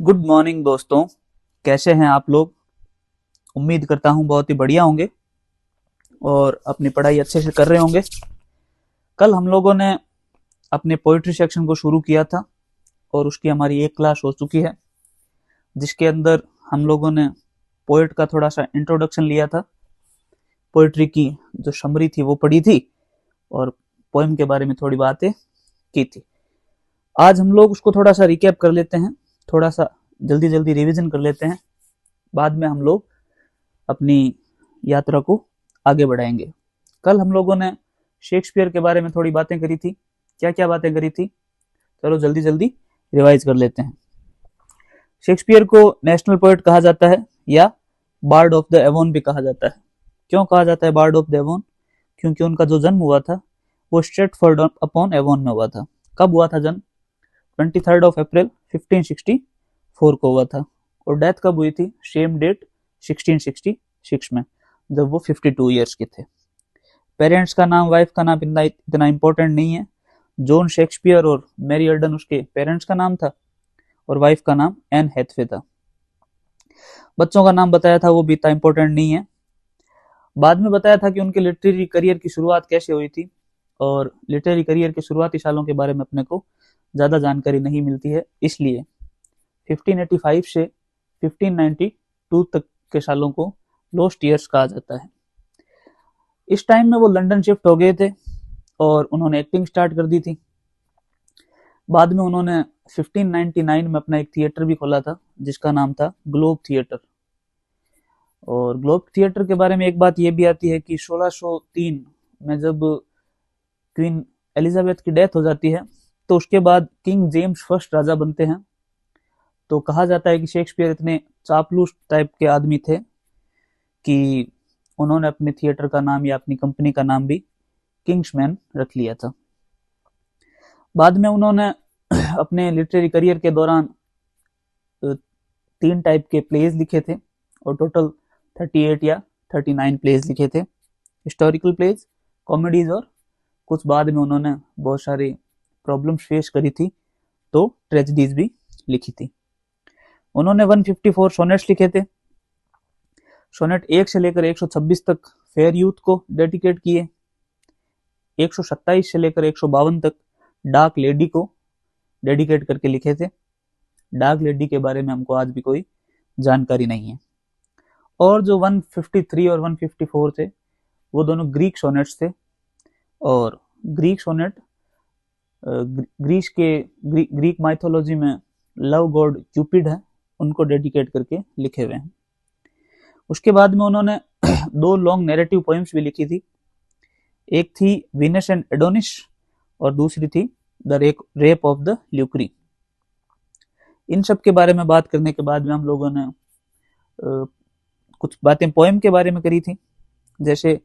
Good morning दोस्तों। कैसे हैं आप लोग? उम्मीद करता हूं बहुत ही बढ़िया होंगे और अपनी पढ़ाई अच्छे से कर रहे होंगे। कल हम लोगों ने अपने पोइट्री सेक्शन को शुरू किया था और उसकी हमारी एक क्लास हो चुकी है, जिसके अंदर हम लोगों ने पोएट का थोड़ा सा इंट्रोडक्शन लिया था, पोइट्री की जो समरी थी वो पढ़ी थी और पोएम के बारे में थोड़ी बातें की थी। आज हम लोग उसको थोड़ा सा रिकैप कर लेते हैं, थोड़ा सा जल्दी जल्दी रिवीजन कर लेते हैं, बाद में हम लोग अपनी यात्रा को आगे बढ़ाएंगे। कल हम लोगों ने शेक्सपियर के बारे में थोड़ी बातें करी थी। क्या क्या बातें करी थी, चलो जल्दी जल्दी रिवाइज कर लेते हैं। शेक्सपियर को नेशनल पोएट कहा जाता है या बार्ड ऑफ द एवोन भी कहा जाता है। क्यों कहा जाता है बार्ड ऑफ द एवोन? क्योंकि उनका जो जन्म हुआ था वो स्ट्रेटफोर्ड अपॉन एवोन में हुआ था। कब हुआ था जन्म? 23 अप्रैल 1564 को हुआ था और डेथ कब हुई थी? सेम डेट 1666 में, जब वो 52 ईयर्स के थे। पेरेंट्स का नाम, वाइफ का नाम इतना इंपॉर्टेंट नहीं है। जॉन शेक्सपियर और मैरी अर्डन उसके पेरेंट्स का नाम था और वाइफ का नाम एन हैथवे था। बच्चों का नाम बताया था, वो भी इतना इंपॉर्टेंट नहीं है। बाद में बताया था कि उनके लिटरेरी करियर की शुरुआत कैसे हुई थी, और लिटरेरी करियर के शुरुआती सालों के बारे में अपने को ज़्यादा जानकारी नहीं मिलती है, इसलिए 1585 से 1592 तक के सालों को लॉस्ट ईयर्स कहा जाता है। इस टाइम में वो लंदन शिफ्ट हो गए थे और उन्होंने एक्टिंग स्टार्ट कर दी थी। बाद में उन्होंने 1599 में अपना एक थिएटर भी खोला था जिसका नाम था ग्लोब थिएटर। और ग्लोब थिएटर के बारे में एक बात ये भी आती है कि 1603 में जब क्वीन एलिजाबेथ की डेथ हो जाती है तो उसके बाद किंग जेम्स फर्स्ट राजा बनते हैं। तो कहा जाता है कि शेक्सपियर इतने चापलूस टाइप के आदमी थे कि उन्होंने अपने थिएटर का नाम या अपनी कंपनी का नाम भी किंग्समैन रख लिया था। बाद में उन्होंने अपने लिटरेरी करियर के दौरान 3 टाइप के प्लेज लिखे थे और टोटल 38 या 39 प्लेज लिखे थे। हिस्टोरिकल प्लेज, कॉमेडीज और कुछ बाद में उन्होंने बहुत सारी प्रॉब्लम्स फेस करी थी तो ट्रेजेडीज भी लिखी थी। उन्होंने 154 सोनेट्स लिखे थे। सोनेट 1 से लेकर 126 तक फेयर यूथ को डेडिकेट किए। 127 से लेकर 152 तक डार्क लेडी को डेडिकेट करके लिखे थे। डार्क लेडी के बारे में हमको आज भी कोई जानकारी नहीं है। और जो 153 और 154 थे वो दोनों ग्रीक सोनेट्स थे, और ग्रीक सोनेट ग्रीक माइथोलॉजी में लव गॉड क्यूपिड है, उनको डेडिकेट करके लिखे हुए हैं। उसके बाद में उन्होंने 2 लॉन्ग नैरेटिव पोएम्स भी लिखी थी। एक थी वीनस एंड एडोनिस और दूसरी थी द रेप ऑफ द ल्यूक्री। इन सब के बारे में बात करने के बाद में हम लोगों ने कुछ बातें पोएम के बारे में करी थी। जैसे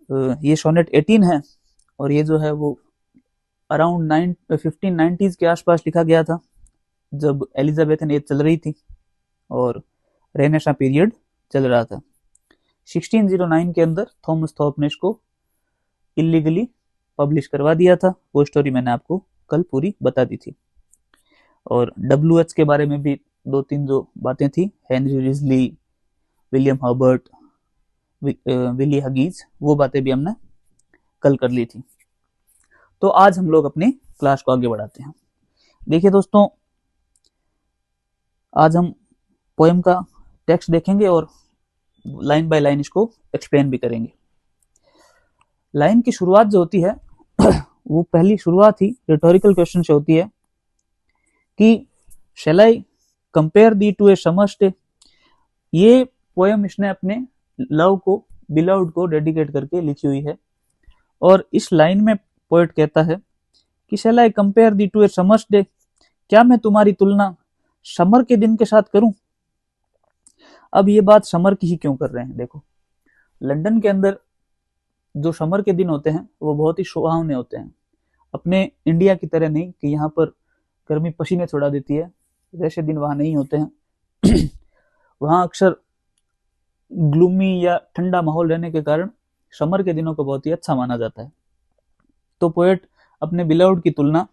ये सोनेट 18 है और ये जो है वो अराउंड 1590s के आसपास लिखा गया था, जब एलिजाबेथन एज चल रही थी और रेनेसां पीरियड चल रहा था। 1609 के अंदर थॉमस थॉप ने इसको इलीगली पब्लिश करवा दिया था। वो स्टोरी मैंने आपको कल पूरी बता दी थी। और WH के बारे में भी 2-3 जो बातें थी, Henry Wriothesley, William Herbert, Willie Hughes, वो बातें भी हमने कल कर ली थी। तो आज हम लोग अपनी क्लास को आगे बढ़ाते हैं। देखिए दोस्तों, आज हम पोएम का टेक्स्ट देखेंगे और लाइन बाय लाइन इसको एक्सप्लेन भी करेंगे। लाइन की शुरुआत जो होती है वो पहली शुरुआत ही रिटोरिकल क्वेश्चन से होती है कि shall I compare thee to a summer's day. ये पोएम इसने अपने लव को, बिलव्ड को डेडिकेट करके लिखी हुई है। और इस लाइन में पोएट कहता है कि shall I compare thee to a summer's day, क्या मैं तुम्हारी तुलना समर के दिन के साथ करूं? अब ये बात समर की ही क्यों कर रहे हैं? देखो, लंदन के अंदर जो समर के दिन होते हैं वो बहुत ही सुहावने होते हैं। अपने इंडिया की तरह नहीं कि यहाँ पर गर्मी पसीने छुड़ा देती है, वैसे दिन वहां नहीं होते हैं। वहां अक्सर ग्लूमी या ठंडा माहौल रहने के कारण समर के दिनों को बहुत ही अच्छा माना जाता है। तो पोएट अपने बिलव्ड की तुलना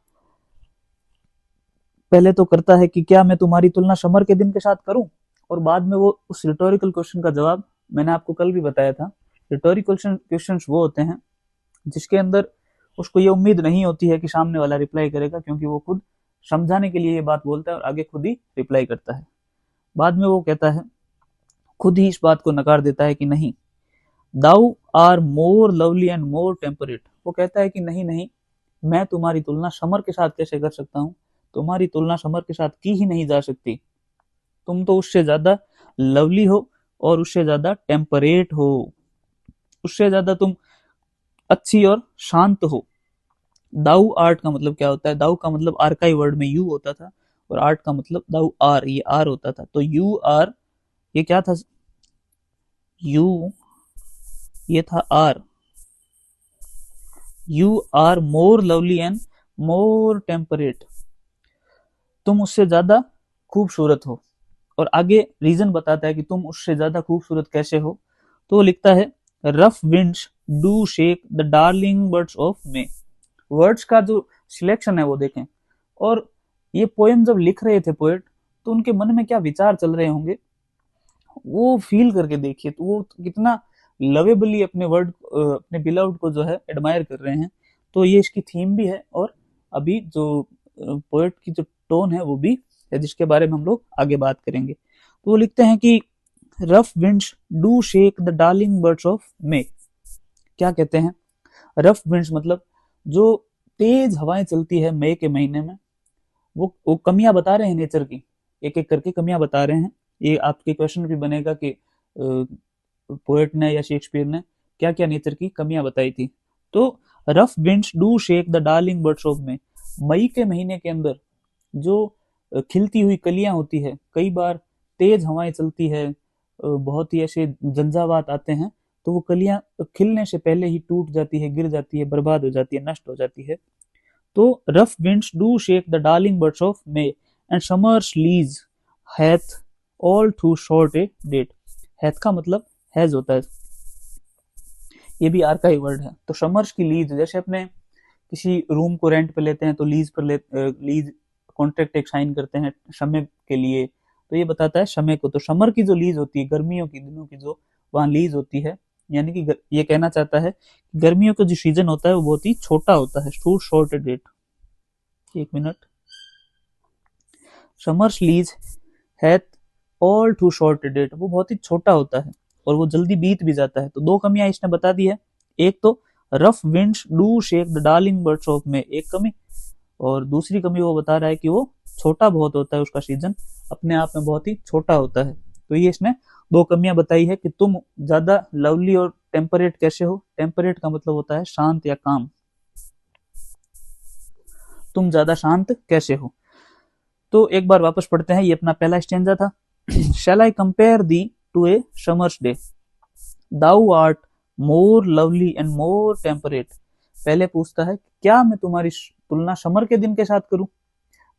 पहले तो करता है कि क्या मैं तुम्हारी तुलना समर के दिन के साथ करूं, और बाद में वो उस रिटोरिकल क्वेश्चन का जवाब, मैंने आपको कल भी बताया था, रिटोरिकल क्वेश्चंस वो होते हैं जिसके अंदर उसको ये उम्मीद नहीं होती है कि सामने वाला रिप्लाई करेगा, क्योंकि वो खुद समझाने के लिए ये बात बोलता है और आगे खुद ही रिप्लाई करता है। बाद में वो कहता है, खुद ही इस बात को नकार देता है कि नहीं, thou are more lovely and more temperate. वो कहता है कि नहीं नहीं, मैं तुम्हारी तुलना समर के साथ कैसे कर सकता हूँ, तुम्हारी तुलना समर के साथ की ही नहीं जा सकती, तुम तो उससे ज्यादा लवली हो और उससे ज्यादा टेम्परेट हो, उससे ज्यादा तुम अच्छी और शांत हो। दाउ आर्ट का मतलब क्या होता है, दाउ का मतलब आर्काई वर्ड में यू होता था, और आर्ट का मतलब दाउ आर, ये आर होता था, तो यू आर, ये क्या था, यू, ये था are, you are more lovely and more temperate, तुम उससे ज्यादा खूबसूरत हो। और आगे रीजन बताता है कि तुम उससे ज्यादा खूबसूरत कैसे हो, तो वो लिखता है, rough winds do shake the darling birds of may. Words का जो सिलेक्शन है वो देखें, और ये पोएम जब लिख रहे थे पोएट, तो उनके मन में क्या विचार चल रहे होंगे वो फील करके देखिए, तो वो कितना लवेबली अपने वर्ड, अपने बिलव्ड को जो है एडमायर कर रहे हैं। तो ये इसकी थीम भी है, और अभी जो पोएट की जो टोन है वो भी है, जिसके बारे में हम लोग आगे बात करेंगे। तो वो लिखते हैं कि rough winds do shake the darling birds of मे। क्या कहते हैं, रफ विंड्स मतलब जो तेज हवाएं चलती है मई के महीने में, वो कमियां बता रहे हैं नेचर की, एक एक करके कमियां बता रहे हैं। ये आपके क्वेश्चन भी बनेगा कि पोएट ने या शेक्सपियर ने क्या क्या नेचर की कमियां बताई थी। तो rough winds do shake the darling birds of May, मई के महीने के अंदर जो खिलती हुई कलियां होती है, कई बार तेज हवाएं चलती है, बहुत ही ऐसे झंझावात आते हैं, तो वो कलियां खिलने से पहले ही टूट जाती है, गिर जाती है, बर्बाद हो जाती है, नष्ट हो जाती है। तो rough winds do shake the darling birds of May and summer's lease hath all too short a date. Hath का मतलब हैज होता है, ये भी आर्काई वर्ड है। तो समर्स की लीज, जैसे अपने किसी रूम को रेंट पे लेते हैं तो लीज पर लीज कॉन्ट्रैक्ट एक साइन करते हैं समय के लिए, तो ये बताता है समय को। तो समर की जो लीज होती है, गर्मियों की दिनों की जो वहां लीज होती है, यानी कि ये कहना चाहता है कि गर्मियों का जो सीजन होता है वो बहुत ही छोटा होता है, टू शॉर्ट डेट। एक मिनट, summer's lease hath all too short date, वो बहुत ही छोटा होता है और वो जल्दी बीत भी जाता है। तो दो कमियां इसने बता दी है, एक तो rough winds do shake the darling birds of मे, एक कमी, और दूसरी कमी वो बता रहा है कि वो छोटा बहुत होता है, उसका सीजन अपने आप में बहुत ही छोटा होता है। तो ये इसने दो कमियां बताई है कि तुम ज्यादा लवली और टेम्परेट कैसे हो। टेम्परेट का मतलब होता है शांत या काम, तुम ज्यादा शांत कैसे हो। तो एक बार वापस पढ़ते हैं, ये अपना पहला स्टेंजा था। Shall I compare thee to a summer's day, thou art more lovely and more temperate. पहले पूछता है क्या मैं तुम्हारी तुलना समर के दिन के साथ करूं,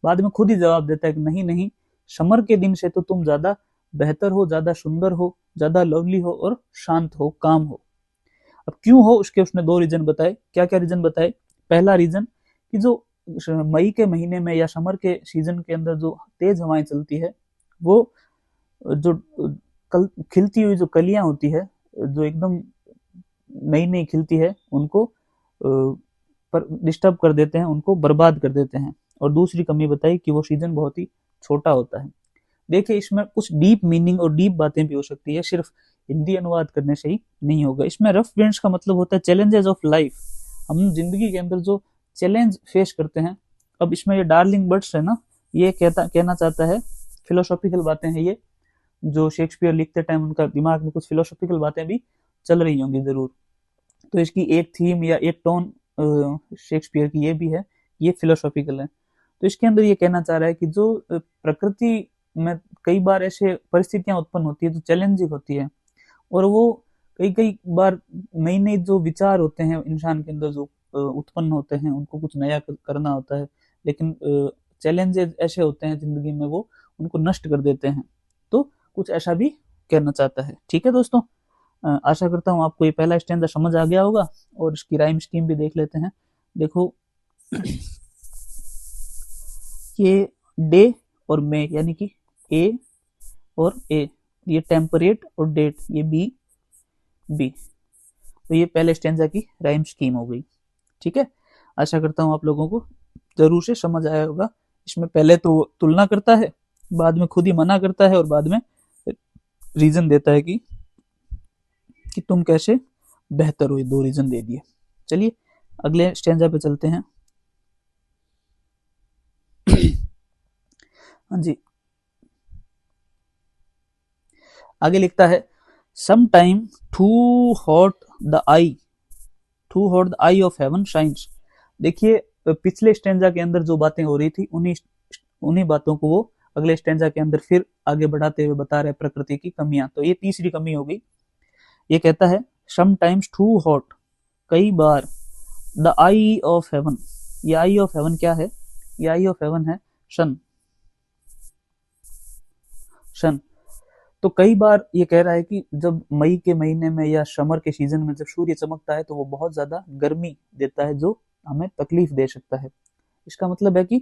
बाद में खुद ही जवाब देता है कि नहीं नहीं, समर के दिन से तो तुम ज्यादा बेहतर हो, ज्यादा सुंदर हो, ज्यादा लवली हो और शांत हो, काम हो। अब क्यों हो उसके उसने दो रीजन बताए। क्या क्या रीजन बताए, पहला रीजन कि जो मई के महीने में या समर के सीजन के अंदर जो तेज हवाएं चलती है, वो जो खिलती हुई जो कलियां होती है, जो एकदम नई नई खिलती है, उनको पर डिस्टर्ब कर देते हैं, उनको बर्बाद कर देते हैं। और दूसरी कमी बताई कि वो सीजन बहुत ही छोटा होता है। देखिए इसमें कुछ डीप मीनिंग और डीप बातें भी हो सकती है, सिर्फ हिंदी अनुवाद करने से ही नहीं होगा। इसमें रफ विंड्स का मतलब होता है चैलेंजेस ऑफ लाइफ, हम जिंदगी के अंदर जो चैलेंज फेस करते हैं। अब इसमें ये डार्लिंग बर्ड्स है ना, ये कहना चाहता है, फिलोसॉफिकल बातें हैं ये, जो शेक्सपियर लिखते टाइम उनका दिमाग में कुछ फिलोसॉफिकल बातें भी चल रही होंगी जरूर। तो इसकी एक थीम या एक टोन शेक्सपियर की ये भी है, ये फिलोसॉफिकल है। तो इसके अंदर ये कहना चाह रहा है कि जो प्रकृति में कई बार ऐसे परिस्थितियां उत्पन्न होती है जो चैलेंजिंग होती है, और वो कई कई बार नई नई जो विचार होते हैं इंसान के अंदर जो उत्पन्न होते हैं, उनको कुछ नया करना होता है, लेकिन चैलेंजेस ऐसे होते हैं जिंदगी में वो उनको नष्ट कर देते हैं। तो कुछ ऐसा भी कहना चाहता है। ठीक है दोस्तों, आशा करता हूँ आपको ये पहला स्टैंजा समझ आ गया होगा, और इसकी राइम स्कीम भी देख लेते हैं। देखो ये डे और मे, यानी कि ए और ए, ये टेम्परेट और डेट, ये बी बी। तो ये पहले स्टेंजा की राइम स्कीम हो गई। ठीक है, आशा करता हूँ आप लोगों को जरूर से समझ आया होगा। इसमें पहले तो तुलना करता है, बाद में खुद ही मना करता है और बाद में रीजन देता है कि तुम कैसे बेहतर हो, ये दो रीजन दे दिए। चलिए अगले स्टेंजा पे चलते हैं। हाँ जी, आगे लिखता है sometime too hot the eye of heaven shines. देखिए पिछले स्टेंजा के अंदर जो बातें हो रही थी उन्हीं बातों को वो अगले स्टेंजा के अंदर फिर आगे बढ़ाते हुए बता रहे प्रकृति की कमियां। तो ये तीसरी कमी हो गई। ये कहता है सम टाइम्स टू हॉट, कई बार, द आई ऑफ हेवन। ये आई ऑफ हेवन क्या है? ये आई ऑफ हेवन है सन। तो कई बार ये कह रहा है कि जब मई के महीने में या समर के सीजन में जब सूर्य चमकता है तो वो बहुत ज्यादा गर्मी देता है जो हमें तकलीफ दे सकता है। इसका मतलब है कि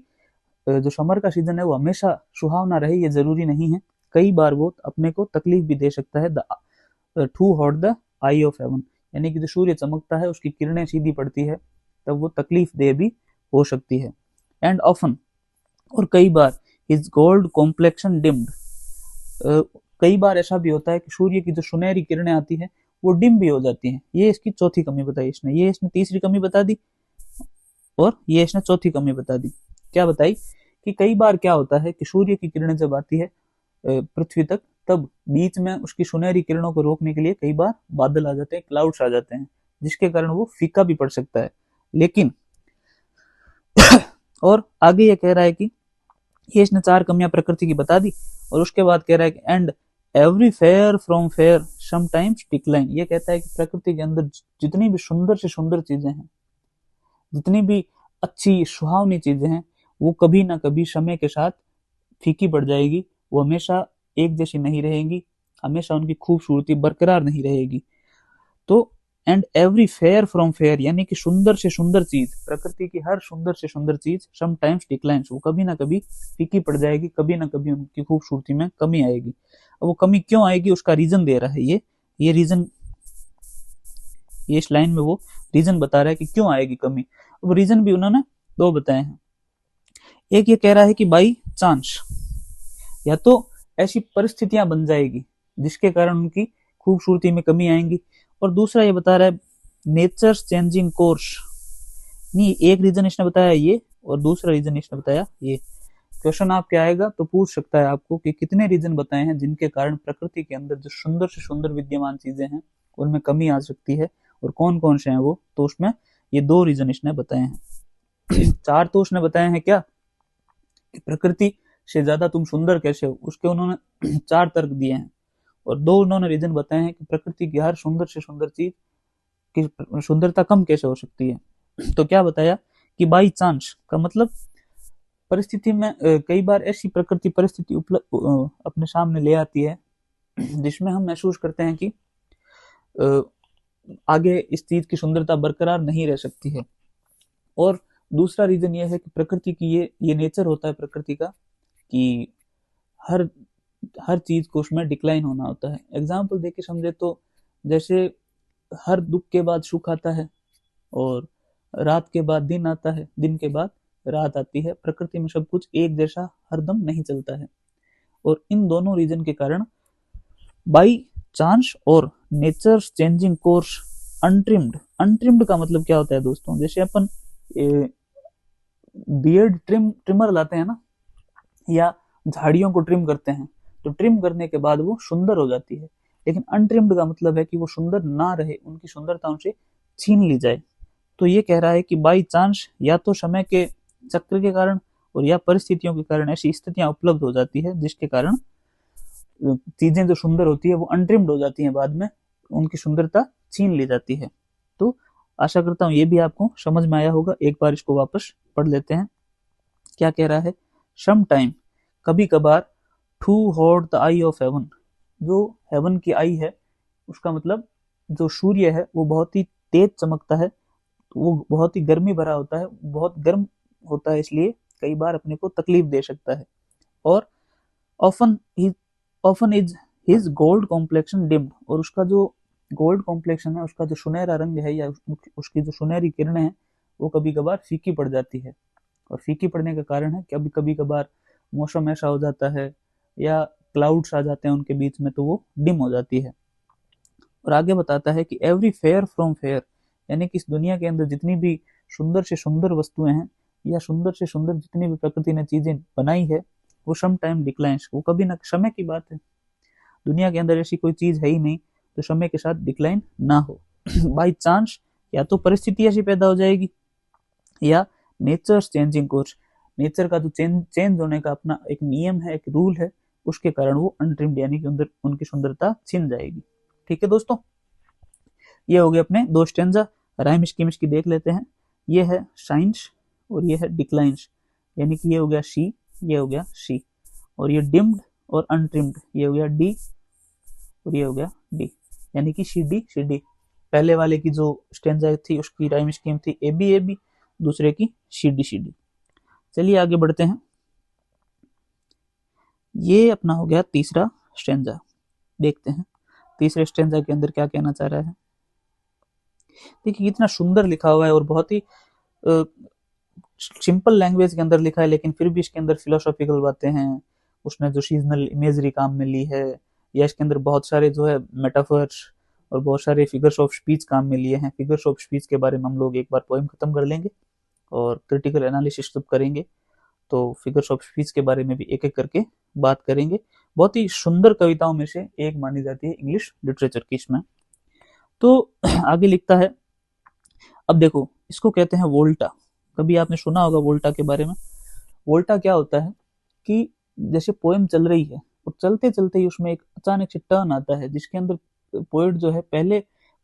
जो समर का सीजन है वो हमेशा सुहावना रहे ये जरूरी नहीं है, कई बार वो अपने को तकलीफ भी दे सकता है। Too hot the eye of heaven, यानी कि जो सूर्य चमकता है उसकी किरणें सीधी पड़ती है तब वो तकलीफ दे भी हो सकती है। एंड ऑफन, और कई बार, हिज गोल्ड कॉम्प्लेक्शन डिम्ड, कई बार ऐसा भी होता है कि सूर्य की जो सुनहरी किरणें आती है वो डिम भी हो जाती हैं। ये इसकी चौथी कमी बताई इसने। ये इसने तीसरी कमी बता दी और ये इसने चौथी कमी बता दी। क्या बताई? कि कई बार क्या होता है कि सूर्य की किरणें जब आती है पृथ्वी तक, तब बीच में उसकी सुनहरी किरणों को रोकने के लिए कई बार बादल आ जाते हैं, क्लाउड्स आ जाते हैं, जिसके कारण वो फीका भी पड़ सकता है। लेकिन और आगे ये कह रहा है कि ये इसने चार कमियां प्रकृति की बता दी और उसके बाद कह रहा है कि and every fair from fair sometimes decline. ये कहता है कि प्रकृति के अंदर जितनी भी सुंदर से सुंदर चीजें हैं, जितनी भी अच्छी सुहावनी चीजें हैं, वो कभी ना कभी समय के साथ फीकी पड़ जाएगी। वो हमेशा एक जैसी नहीं रहेंगी, हमेशा उनकी खूबसूरती बरकरार नहीं रहेगी। तो and every fair from fair, यानी कि सुंदर से सुंदर चीज, प्रकृति की हर सुंदर से सुंदर चीज समटाइम्स डिक्लाइंस, वो कभी ना कभी फीकी पड़ जाएगी, कभी ना कभी उनकी खूबसूरती में कमी आएगी। अब वो कमी क्यों आएगी उसका रीजन दे रहा है ये रीजन, ये इस लाइन में वो रीजन बता रहा है कि क्यों आएगी कमी। अब रीजन भी उन्होंने दो बताए हैं। एक ये कह रहा है कि बाई चांस, या तो ऐसी परिस्थितियां बन जाएगी जिसके कारण उनकी खूबसूरती में कमी आएगी, और दूसरा ये बता रहा है नेचर चेंजिंग कोर्स। नहीं, एक रीजन इसने बताया ये और दूसरा रीजन इसने बताया ये। क्वेश्चन आपके आएगा तो पूछ सकता है आपको कि कितने रीजन बताए हैं जिनके कारण प्रकृति के अंदर जो सुंदर से सुंदर विद्यमान चीजें हैं उनमें कमी आ सकती है, और कौन कौन से हैं वो। तो उसमें ये दो रीजन इसने बताए हैं। चार तो उसने बताए हैं क्या, कि प्रकृति से ज्यादा तुम सुंदर कैसे हो, उसके उन्होंने चार तर्क दिए हैं, और दो उन्होंने रीजन बताए हैं कि प्रकृति की हर सुंदर से सुंदर चीज की सुंदरता कम कैसे हो सकती है। तो क्या बताया कि बाई चांस का मतलब परिस्थिति में कई बार ऐसी प्रकृति परिस्थिति अपने सामने ले आती है जिसमें हम महसूस करते हैं कि आगे इस चीज की सुंदरता बरकरार नहीं रह सकती है। और दूसरा रीजन ये है कि प्रकृति की ये नेचर होता है प्रकृति का कि हर हर चीज को उसमें डिक्लाइन होना होता है। एग्जाम्पल देके समझे तो जैसे हर दुख के बाद सुख आता है और रात के बाद दिन आता है, दिन के बाद रात आती है। प्रकृति में सब कुछ एक जैसा हरदम नहीं चलता है, और इन दोनों रीजन के कारण बाई चांस और नेचर चेंजिंग कोर्स अनट्रिम्ड का मतलब क्या होता है दोस्तों, जैसे अपन बियर्ड ट्रिमर लाते हैं ना, या झाड़ियों को ट्रिम करते हैं, तो ट्रिम करने के बाद वो सुंदर हो जाती है। लेकिन अनट्रिम्ड का मतलब है कि वो सुंदर ना रहे, उनकी सुंदरता उनसे छीन ली जाए। तो ये कह रहा है कि बाई चांस, या तो समय के चक्र के कारण और या परिस्थितियों के कारण ऐसी स्थितियां उपलब्ध हो जाती है जिसके कारण चीजें जो सुंदर होती है वो अनट्रिम्ड हो जाती हैं, बाद में उनकी सुंदरता छीन ली जाती है। तो आशा करता हूँ ये भी आपको समझ में आया होगा। एक बार इसको वापस पढ़ लेते हैं। क्या कह रहा है, सम टाइम, कभी कभार, too hot the eye of heaven, जो हेवन की आई है उसका मतलब जो सूर्य है वो बहुत ही तेज चमकता है, वो बहुत ही गर्मी भरा होता है, बहुत गर्म होता है, इसलिए कई बार अपने को तकलीफ दे सकता है। और often often is his gold complexion deemed, और उसका जो गोल्ड कॉम्प्लेक्शन है, उसका जो सुनहरा रंग है या उसकी जो सुनहरी किरणें हैं, वो कभी कभार फीकी पड़ जाती है। और फीकी पड़ने का कारण है कि कभी कभार मौसम ऐसा हो जाता है या क्लाउड्स आ जाते हैं उनके बीच में, तो वो डिम हो जाती है। और आगे बताता है कि एवरी फेयर फ्रॉम फेयर, यानी कि इस दुनिया के अंदर जितनी भी सुंदर से सुंदर वस्तुएं हैं या सुंदर से सुंदर जितनी भी प्रकृति ने चीजें बनाई है, वो सम टाइम डिक्लाइंस, वो कभी ना, समय की बात है, दुनिया के अंदर ऐसी कोई चीज है ही नहीं तो समय के साथ डिक्लाइन ना हो। बाई चांस, या तो परिस्थिति ऐसी पैदा हो जाएगी, या नेचर चेंजिंग कोर्स, नेचर का जो चेंज होने का अपना एक नियम है, एक रूल है, उसके कारण वो अनट्रिम्ड यानी कि अंदर उनकी सुंदरता छिन जाएगी। ठीक है दोस्तों, ये हो गए अपने दो स्टेंजा। राइम स्कीम इसकी देख लेते हैं। ये है शाइन्स और ये है डिक्लाइंस, यानी कि ये हो गया शी, ये हो गया शी, और ये डिम्ड और अनट्रिम्ड, ये हो गया डी और ये हो गया डी, यानी कि सी डी। पहले वाले की जो स्टेंजा थी उसकी राइम स्कीम थी ए बी, दूसरे की सी डी। चलिए आगे बढ़ते हैं। ये अपना हो गया तीसरा स्टेंजा। देखते हैं तीसरे स्टेंजा के अंदर क्या कहना चाह रहा है। देखिए कितना सुंदर लिखा हुआ है और बहुत ही सिंपल लैंग्वेज के अंदर लिखा है, लेकिन फिर भी इसके अंदर फिलोसॉफिकल बातें हैं। उसने जो सीजनल इमेजरी काम में ली है, या इसके अंदर बहुत सारे जो है मेटाफर्स और बहुत सारे फिगर्स ऑफ स्पीच काम में लिए हैं। फिगर्स ऑफ स्पीच के बारे में हम लोग एक बार पोएम खत्म कर लेंगे और क्रिटिकल एनालिसिस जब करेंगे तो फिगर्स ऑफ स्पीच के बारे में भी एक एक करके बात करेंगे। बहुत ही सुंदर कविताओं में से एक मानी जाती है इंग्लिश लिटरेचर की इसमें। तो आगे लिखता है, अब देखो इसको कहते हैं वोल्टा। कभी आपने सुना होगा वोल्टा के बारे में। वोल्टा क्या होता है कि जैसे पोएम चल रही है और चलते चलते ही उसमें एक अचानक से टर्न आता है, जिसके अंदर पोएट जो है पहले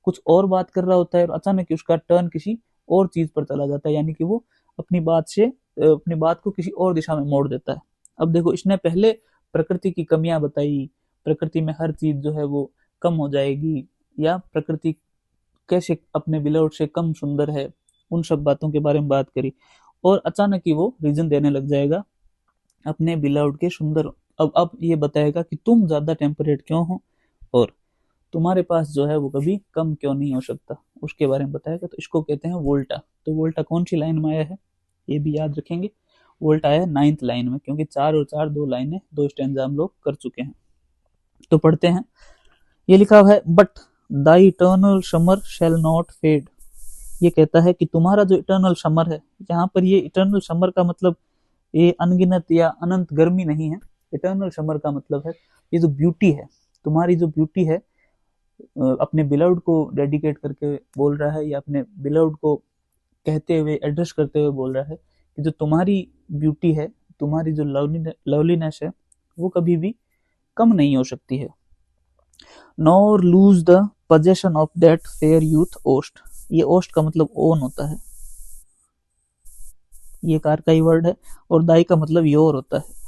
कुछ और बात कर रहा होता है और अचानक ही उसका टर्न किसी और चीज पर चला जाता है, यानी कि वो अपनी बात को किसी और दिशा में मोड़ देता है। अब देखो इसने पहले प्रकृति की कमियां बताई, प्रकृति में हर चीज जो है वो कम हो जाएगी, या प्रकृति कैसे अपने बिलवड से कम सुंदर है, उन सब बातों के बारे में बात करी, और अचानक ही वो रीजन देने लग जाएगा अपने बिलवड के सुंदर। अब ये बताएगा कि तुम ज्यादा टेम्परेट क्यों हो और तुम्हारे पास जो है वो कभी कम क्यों नहीं हो सकता, उसके बारे में बताएगा। तो इसको कहते हैं वोल्टा। तो वोल्टा कौन सी लाइन में आया है ये भी याद रखेंगे। वोल्टा आया 9th लाइन में, क्योंकि 4 और 4 2 लाइनें, 2 स्टैंजा हम लोग कर चुके हैं। तो पढ़ते हैं। ये लिखा हुआ है, but the eternal summer shall not fade. ये कहता है कि तुम्हारा जो इटर्नल समर है, यहाँ पर ये इटर्नल समर का मतलब ये अनगिनत या अनंत गर्मी नहीं है। इटर्नल समर का मतलब है ये जो ब्यूटी है, तुम्हारी जो ब्यूटी है, अपने बिलवड को डेडिकेट करके बोल रहा है, या अपने बिलवड को कहते हुए एड्रेस करते हुए बोल रहा है कि जो तुम्हारी ब्यूटी है, तुम्हारी जो लवलीनेस है, वो कभी भी कम नहीं हो सकती है। Nor lose the possession of that fair youth owest. ये ओस्ट का मतलब ओन होता है, ये कार का ही वर्ड है, और दाई का मतलब योर होता है।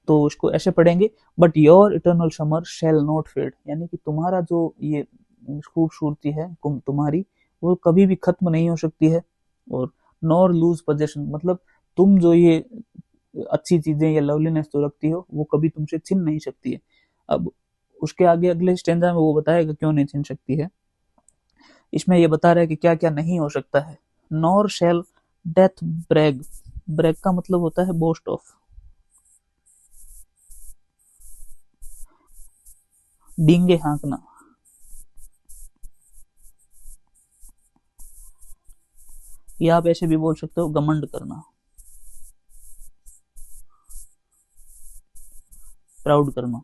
तो इसको ऐसे पढ़ेंगे, but your eternal summer shall not fade, यानी कि तुम्हारा जो ये खूबसूरती है तुम्हारी, वो कभी भी खत्म नहीं हो सकती है। और नॉर लूज पोजेशन मतलब तुम जो ये अच्छी चीजें या लवलीनेस जो रखती हो, वो कभी तुमसे छिन नहीं सकती है। अब उसके आगे अगले स्टेंजा में वो बताएगा क्यों नहीं छिन सकती है। इसमें ये बता रहा है कि क्या क्या नहीं हो सकता है। Nor shall death Bragg. Bragg का मतलब होता है बोस्ट ऑफ, डींगे हाँकना। या आप ऐसे भी बोल सकते हो घमंड करना, प्राउड करना।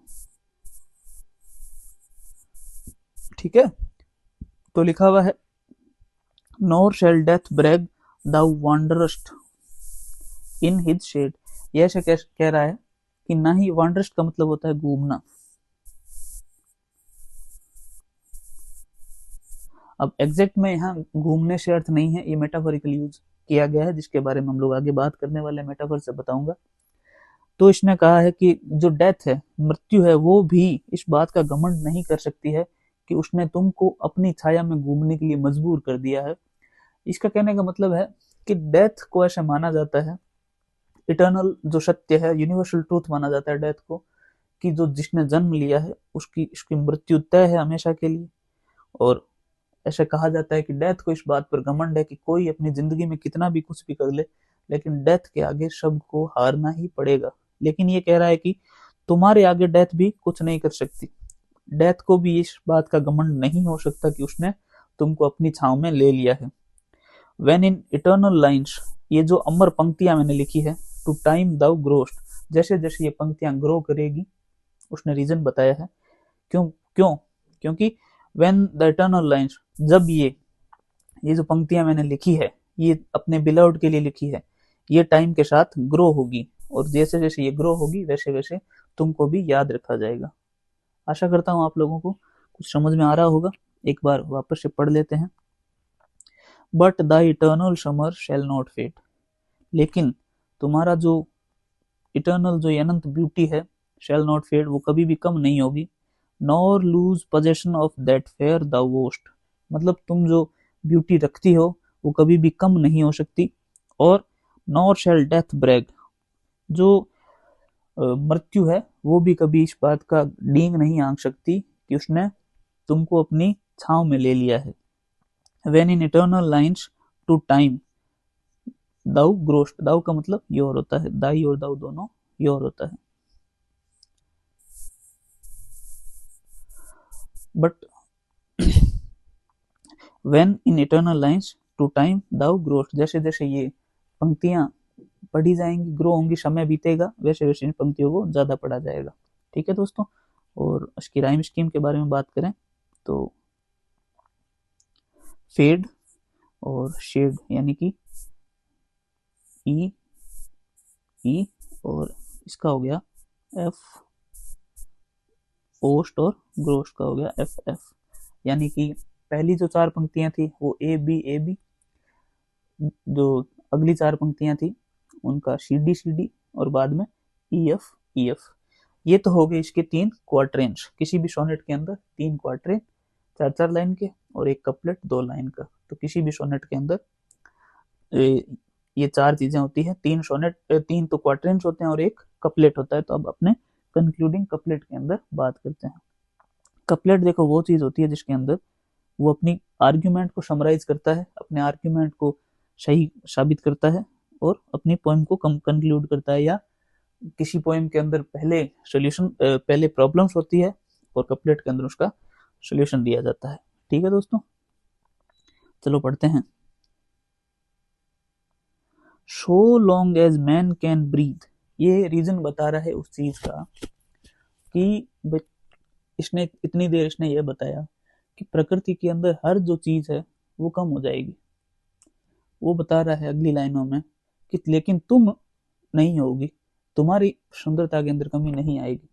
ठीक है, तो लिखा हुआ है, nor shall death brag thou wanderest in his shade. ये ऐसे कह रहा है कि ना ही wanderest का मतलब होता है घूमना। अब एग्जैक्ट में यहाँ घूमने से अर्थ नहीं है, ये मेटाफोरिकल यूज किया गया है, जिसके बारे में हम लोग आगे बात करने वाले मेटाफर से बताऊंगा। तो इसने कहा है कि जो डेथ है, मृत्यु है, वो भी इस बात का घमंड नहीं कर सकती है कि उसने तुमको अपनी छाया में घूमने के लिए मजबूर कर दिया है। इसका कहने का मतलब है कि डेथ को ऐसे माना जाता है, इटर्नल जो सत्य है, यूनिवर्सल ट्रूथ माना जाता है डेथ को, कि जो जिसने जन्म लिया है उसकी मृत्यु तय है हमेशा के लिए। और ऐसे कहा जाता है कि डेथ को इस बात पर घमंड है कि कोई अपनी जिंदगी में कितना भी कुछ भी कर ले, लेकिन डेथ के आगे सबको हारना ही पड़ेगा। लेकिन ये कह रहा है कि तुम्हारे आगे डेथ भी कुछ नहीं कर सकती। डेथ को भी इस बात का घमंड नहीं हो सकता कि उसने तुमको अपनी छांव में ले लिया है। वेन इन इटर्नल लाइन्स, ये जो अमर पंक्तियां मैंने लिखी है, टू टाइम दाउ ग्रोस्ट, जैसे जैसे ये पंक्तियां ग्रो करेगी, उसने रीजन बताया है क्यों क्यों क्योंकि वेन द इटर्नल लाइन्स, जब ये जो पंक्तियां मैंने लिखी है ये अपने बिलव्ड के लिए लिखी है, ये टाइम के साथ ग्रो होगी, और जैसे जैसे ये ग्रो होगी वैसे वैसे तुमको भी याद रखा जाएगा। आशा करता हूँ आप लोगों को कुछ समझ में आ रहा होगा। एक बार वापस से पढ़ लेते हैं। But the eternal summer shall not fade, लेकिन तुम्हारा जो इटर्नल जो अनंत ब्यूटी है, शैल नॉट फेड, वो कभी भी कम नहीं होगी। Nor lose possession of that fair the owest, मतलब तुम जो ब्यूटी रखती हो वो कभी भी कम नहीं हो सकती। और नॉर शैल डेथ ब्रैग, जो मृत्यु है वो भी कभी इस बात का डींग नहीं आंक सकती कि उसने तुमको अपनी छांव में ले लिया है। When in eternal lines to time thou growest, thou का मतलब योर होता है, दाई और दाउ दोनों योर होता है। But when in eternal lines to time thou growest, जैसे जैसे ये पंक्तियां पढ़ी जाएंगी, ग्रो होंगी, समय बीतेगा, वैसे वैसे इन पंक्तियों को ज्यादा पढ़ा जाएगा। ठीक है दोस्तों। और इसकी राइम स्कीम के बारे में बात करें तो फेड और शेड, यानी कि ई और इसका हो गया एफ, ओस्ट और ग्रोस्ट का हो गया एफ एफ। यानी कि पहली जो 4 पंक्तियां थी वो ए बी, जो अगली 4 पंक्तियां थी उनका सी डी, और बाद में ई एफ। ये तो हो गए इसके 3 क्वार्टरेंस। किसी भी सोनेट के अंदर 3 क्वार्टरेन, 4-4 लाइन के, और एक कपलेट 2 लाइन का। तो किसी भी सोनेट के अंदर ये 4 चीजें होती है। 3 तो क्वार्टरेंस होते हैं और एक कपलेट होता है। तो अब अपने कंक्लूडिंग कपलेट के अंदर बात करते हैं। कपलेट देखो वो चीज होती है जिसके अंदर वो अपनी आर्ग्यूमेंट को समराइज करता है, अपने आर्ग्यूमेंट को सही साबित करता है, और अपनी पोएम को कंक्लूड करता है। या किसी पोएम के अंदर पहले प्रॉब्लम्स होती है और कपलेट के अंदर उसका सोल्यूशन दिया जाता है। ठीक है दोस्तों, चलो पढ़ते हैं। So long as man can breathe, ये रीजन बता रहा है उस चीज का कि इसने इतनी देर इसने ये बताया कि प्रकृति के अंदर हर जो चीज है वो कम हो जाएगी। वो बता रहा है अगली लाइनों में कि लेकिन तुम नहीं होगी, तुम्हारी सुंदरता के अंदर कमी नहीं आएगी,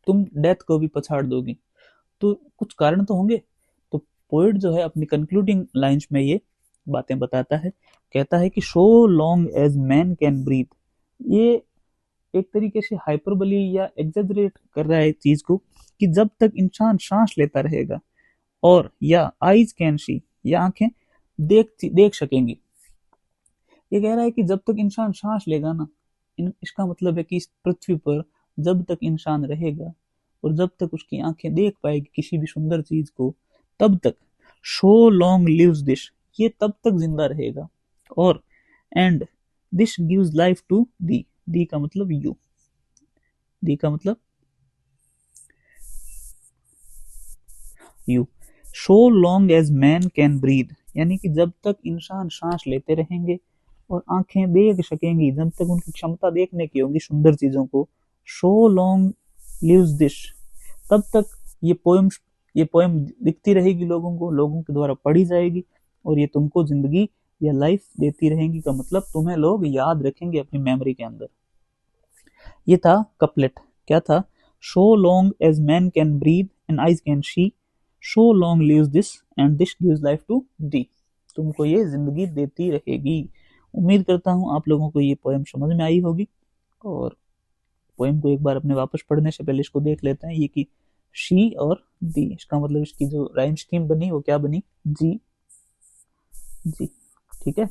तुम डेथ को भी पछाड़ दोगी। तो कुछ कारण तो होंगे। तो पोएट जो है अपनी कंक्लूडिंग लाइंस में ये बातें बताता है, कहता है कि so long as man can breathe, ये एक तरीके से हाइपरबली या एग्जेजरेट कर रहा है चीज को, कि जब तक इंसान सांस लेता रहेगा, और या आईज कैन सी, या आंखें देख सकेंगी। ये कह रहा है कि जब तक इंसान सांस लेगा ना, इसका मतलब है कि इस पृथ्वी पर जब तक इंसान रहेगा और जब तक उसकी आंखें देख पाएगी किसी भी सुंदर चीज को, तब तक सो लॉन्ग लिव्स दिस, ये तब तक जिंदा रहेगा। और and this gives life to thee, thee का मतलब यू, दी का मतलब you. So long as man can breathe, यानी कि जब तक इंसान सांस लेते रहेंगे और आंखें देख सकेंगी, जब तक उनकी क्षमता देखने की होगी सुंदर चीजों को, सो लॉन्ग लिव्स दिस, तब तक ये पोएम दिखती रहेगी लोगों को, लोगों के द्वारा पढ़ी जाएगी, और ये तुमको जिंदगी या लाइफ देती रहेंगी। का मतलब तुम्हें लोग याद रखेंगे अपनी मेमोरी के अंदर। ये था कपलेट। क्या था? So long as man can breathe and eyes can see, so long lives this and this gives life to thee, तुमको ये जिंदगी देती रहेगी। उम्मीद करता हूँ आप लोगों को ये पोएम समझ में आई होगी। और पोएम को एक बार अपने वापस पढ़ने से पहले इसको देख लेते हैं, ये कि शी और दी, इसका मतलब इसकी जो राइम स्कीम बनी वो क्या बनी? जी जी। ठीक है,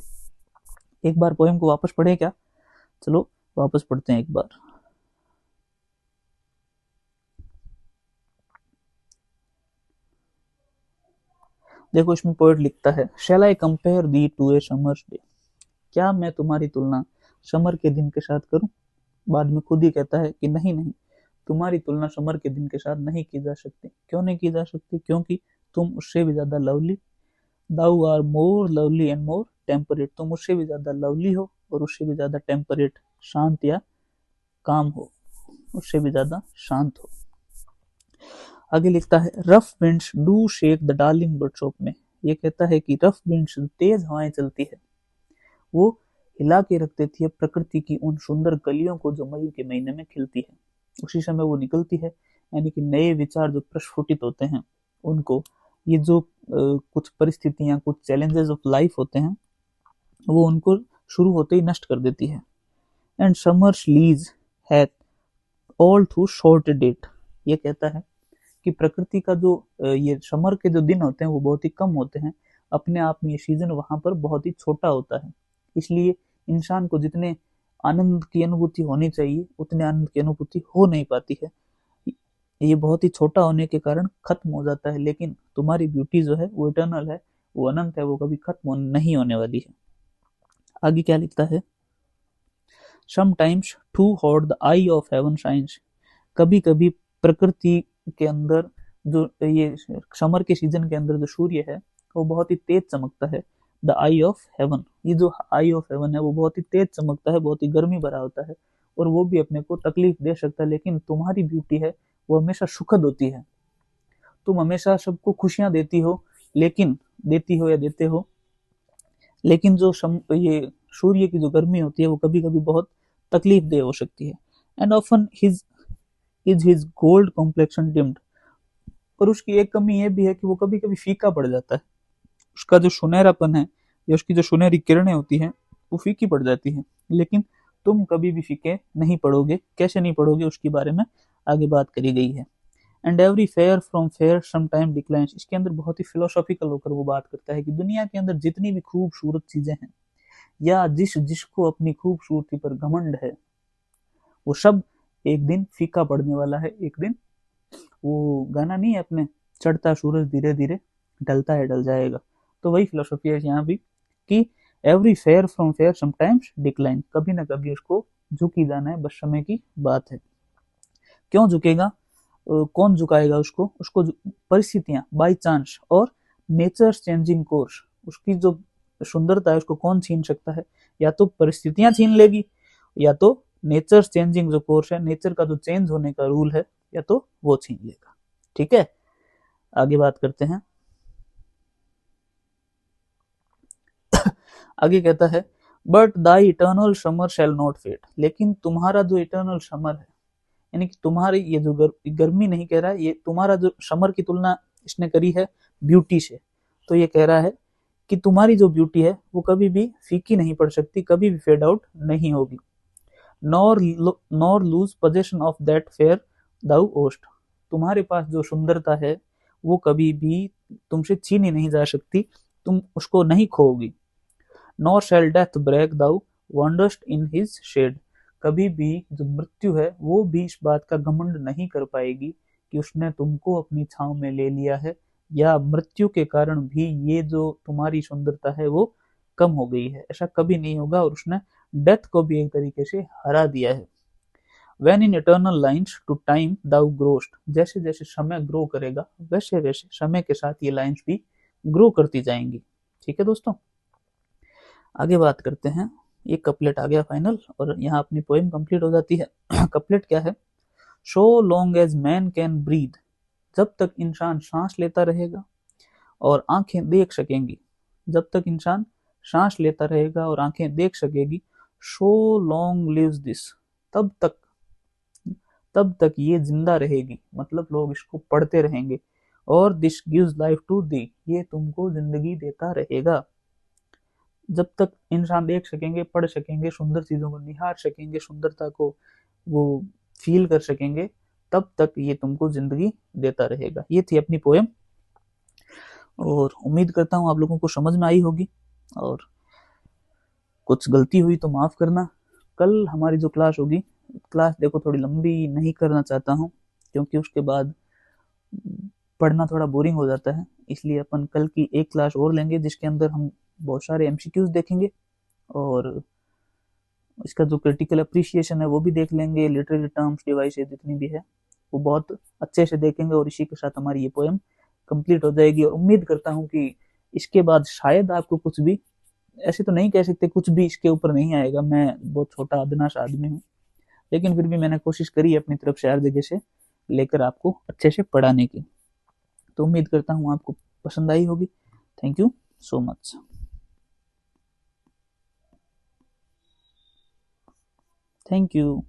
एक बार पोएम को वापस पढ़े क्या? चलो वापस पढ़ते हैं एक बार। देखो इसमें पोएट लिखता है, shall I compare thee to a summer's day, क्या मैं तुम्हारी तुलना समर के दिन के साथ करूं? बाद में खुद ही कहता है कि नहीं नहीं, तुम्हारी तुलना समर के दिन के साथ नहीं की जा सकती। क्यों नहीं की जा सकती? क्योंकि तुम उससे भी ज्यादा lovely, thou are more lovely and more temperate, तुम उससे भी ज्यादा लवली हो और उससे भी ज्यादा टेम्परेट, शांत या काम हो, उससे भी ज्यादा शांत हो। आगे लिखता है, rough winds do shake the darling birds of में, ये कहता है कि रफ विंड्स, तेज हवाएं चलती है, वो हिला के रख देती है प्रकृति की उन सुंदर कलियों को जो मई के महीने में खिलती है। उसी समय वो निकलती है, यानी कि नए विचार जो प्रस्फुटित होते हैं उनको, ये जो कुछ परिस्थितियां, कुछ चैलेंजेस ऑफ लाइफ होते हैं, वो उनको शुरू होते ही नष्ट कर देती है। And summer's lease hath all through short date, ये कहता है कि प्रकृति का जो ये समर के जो दिन होते हैं वो बहुत ही कम होते हैं, अपने आप में ये सीजन वहां पर बहुत ही छोटा होता है, इसलिए इंसान को जितने आनंद की अनुभूति होनी चाहिए उतने आनंद की अनुभूति हो नहीं पाती है, ये बहुत ही छोटा होने के कारण खत्म हो जाता है। लेकिन तुम्हारी ब्यूटी जो है वो इटर्नल है, वो अनंत है, वो कभी खत्म नहीं होने वाली है। आगे क्या लिखता है, sometimes too hot the eye of heaven shines, कभी कभी प्रकृति के अंदर जो ये समर के सीजन के अंदर जो सूर्य है वो बहुत ही तेज चमकता है। द आई ऑफ हेवन, ये जो आई ऑफ हेवन है वो बहुत ही तेज चमकता है, बहुत ही गर्मी भरा होता है और वो भी अपने को तकलीफ दे सकता है, लेकिन तुम्हारी ब्यूटी है वो हमेशा सुखद होती है। तुम हमेशा सबको खुशियां देती हो, लेकिन देती हो या देते हो, लेकिन जो ये सूर्य की जो गर्मी होती है वो कभी कभी बहुत तकलीफ दे हो सकती है। And often his is his gold complexion deemed, और उसकी एक कमी ये भी है कि वो कभी कभी फीका पड़ जाता है, उसका जो सुनहरापन है या उसकी जो सुनहरी किरणें होती हैं वो फीकी पड़ जाती है। लेकिन तुम कभी भी फीके नहीं पड़ोगे, कैसे नहीं पड़ोगे उसके बारे में आगे बात करी गई है। And every fair from fair sometime declines, इसके अंदर बहुत ही फिलोसॉफिकल होकर वो बात करता है कि दुनिया के अंदर जितनी भी खूबसूरत चीजें हैं या जिसको अपनी खूबसूरती पर घमंड है, वो सब एक दिन फीका पड़ने वाला है। एक दिन वो गाना नहीं है अपने, चढ़ता सूरज धीरे धीरे ढलता है ढल जाएगा, तो वही फिलोसफी है यहाँ भी कि every fair from fair sometimes decline, कभी ना कभी उसको झुक ही जाना है, बस समय की बात है। क्यों झुकेगा, कौन झुकाएगा उसको? उसको परिस्थितियां, बाई चांस, और नेचर चेंजिंग कोर्स, उसकी जो सुंदरता है उसको कौन छीन सकता है? या तो परिस्थितियां छीन लेगी, या तो नेचर चेंजिंग जो कोर्स है, नेचर का जो चेंज होने का रूल है, या तो वो छीन लेगा। ठीक है, आगे बात करते हैं। आगे कहता है, but the eternal summer shall not fade, लेकिन तुम्हारा जो इटर्नल समर है, यानी कि तुम्हारी ये जो गर्मी नहीं कह रहा है, ये तुम्हारा जो समर की तुलना इसने करी है ब्यूटी से, तो ये कह रहा है कि तुम्हारी जो ब्यूटी है वो कभी भी फीकी नहीं पड़ सकती, कभी भी फेड आउट नहीं होगी। Nor lose possession of that fair thou owest, तुम्हारे पास जो सुंदरता है वो कभी भी तुमसे छीनी नहीं जा सकती, तुम उसको नहीं खोओगी। Nor shall death brag thou wanderest in his shade, कभी भी जो मृत्यु है वो भी इस बात का घमंड नहीं कर पाएगी कि उसने तुमको अपनी छांव में ले लिया है, या मृत्यु के कारण भी ये जो तुम्हारी सुंदरता है वो कम हो गई है, ऐसा कभी नहीं होगा। और उसने डेथ को भी एक तरीके से हरा दिया है। When in eternal lines to time thou growest, जैसे जैसे समय ग्रो करेगा वैसे वैसे समय के साथ ये लाइंस भी ग्रो करती जाएंगी। ठीक है दोस्तों, आगे बात करते हैं। ये कपलेट आ गया फाइनल और यहाँ अपनी पोएम कंप्लीट हो जाती है। कपलेट क्या है, so long as man can breathe, जब तक इंसान सांस लेता रहेगा और आंखें देख सकेंगी, जब तक इंसान सांस लेता रहेगा और आंखें देख सकेगी, सो लॉन्ग लिव्स दिस, तब तक ये जिंदा रहेगी, मतलब लोग इसको पढ़ते रहेंगे। और this gives life to thee, ये तुमको जिंदगी देता रहेगा। जब तक इंसान देख सकेंगे, पढ़ सकेंगे, सुंदर चीजों को निहार सकेंगे, सुंदरता को वो फील कर सकेंगे, तब तक ये तुमको जिंदगी देता रहेगा। ये थी अपनी पोएम और उम्मीद करता हूँ आप लोगों को समझ में आई होगी। और कुछ गलती हुई तो माफ़ करना। कल हमारी जो क्लास होगी, क्लास देखो थोड़ी लंबी नहीं करना चाहता हूँ, क्योंकि उसके बाद पढ़ना थोड़ा बोरिंग हो जाता है। इसलिए अपन कल की एक क्लास और लेंगे जिसके अंदर हम बहुत सारे एमसीक्यूज देखेंगे, और इसका जो क्रिटिकल अप्रिसिएशन है वो भी देख लेंगे। लिटरेरी टर्म्स, डिवाइसेस जितनी भी है वो बहुत अच्छे से देखेंगे, और इसी के साथ हमारी ये पोएम कंप्लीट हो जाएगी। और उम्मीद करता हूँ कि इसके बाद शायद आपको कुछ भी, ऐसे तो नहीं कह सकते कुछ भी इसके ऊपर नहीं आएगा, मैं बहुत छोटा अदनाश आदमी हूँ, लेकिन फिर भी मैंने कोशिश करी अपनी तरफ से हर जगह से लेकर आपको अच्छे से पढ़ाने की। तो उम्मीद करता हूँ आपको पसंद आई होगी। Thank you so much. Thank you.